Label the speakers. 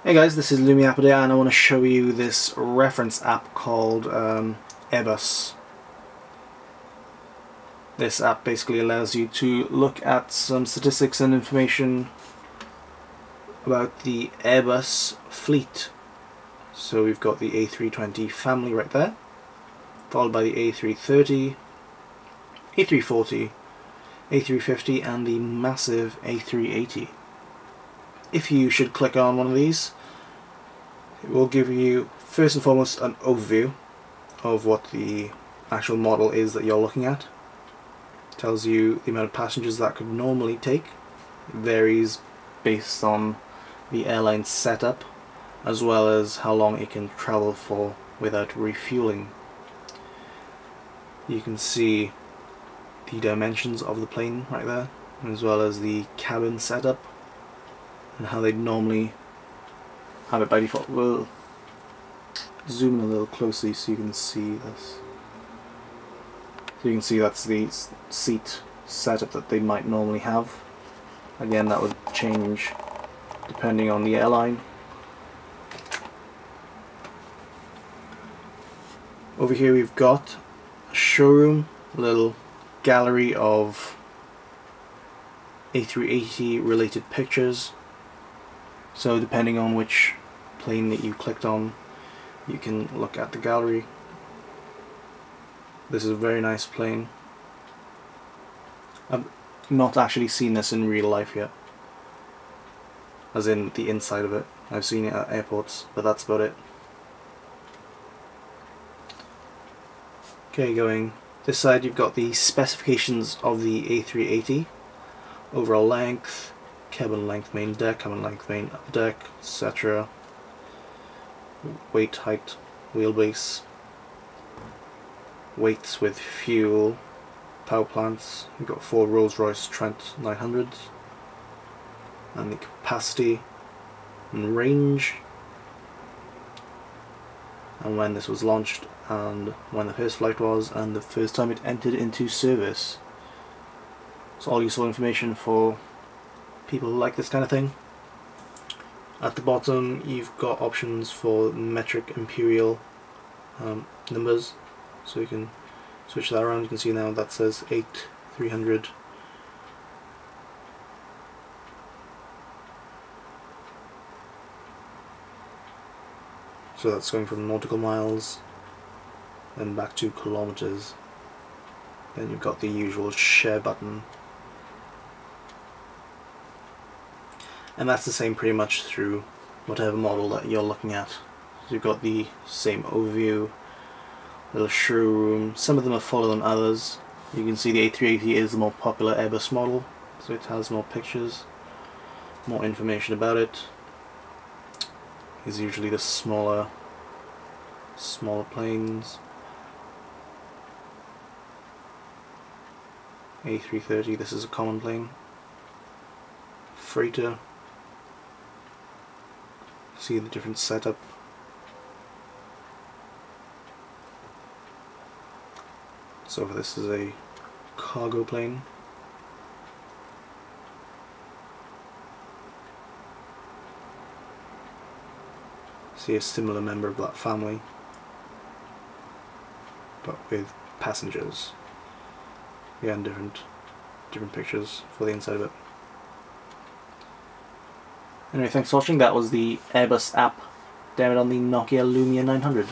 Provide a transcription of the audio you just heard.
Speaker 1: Hey guys, this is Lumiappaday and I want to show you this reference app called Airbus. This app basically allows you to look at some statistics and information about the Airbus fleet. So we've got the A320 family right there, followed by the A330, A340, A350 and the massive A380. If you should click on one of these, it will give you first and foremost an overview of what the actual model is that you're looking at. It tells you the amount of passengers that could normally take. It varies based on the airline setup as well as how long it can travel for without refueling. You can see the dimensions of the plane right there, as well as the cabin setup and how they'd normally have it by default. We'll zoom in a little closely so you can see this. So you can see that's the seat setup that they might normally have. Again, that would change depending on the airline. Over here we've got a showroom, a little gallery of A380 related pictures. So depending on which plane that you clicked on, you can look at the gallery. This is a very nice plane. I've not actually seen this in real life yet, as in the inside of it. I've seen it at airports, but that's about it. Okay, going this side you've got the specifications of the A380, overall length, cabin length, main deck, cabin length, main deck, etc. Weight, height, wheelbase, weights with fuel, power plants. We've got 4 Rolls-Royce Trent 900s, and the capacity and range, and when this was launched, and when the first flight was, and the first time it entered into service. It's all useful information for people who like this kind of thing. At the bottom you've got options for metric imperial numbers, so you can switch that around. You can see now that says 8300. So that's going from nautical miles then back to kilometers. Then you've got the usual share button, and that's the same pretty much through whatever model that you're looking at. So you've got the same overview, little showroom. Some of them are fuller than others. You can see the A380 is the more popular Airbus model, so it has more pictures, more information about it. Is usually the smaller planes. A330, this is a common plane. Freighter. See the different setup. So this is a cargo plane. See a similar member of that family, but with passengers. Again, different pictures for the inside of it. Anyway, thanks for watching. That was the Airbus app. Download on the Nokia Lumia 900.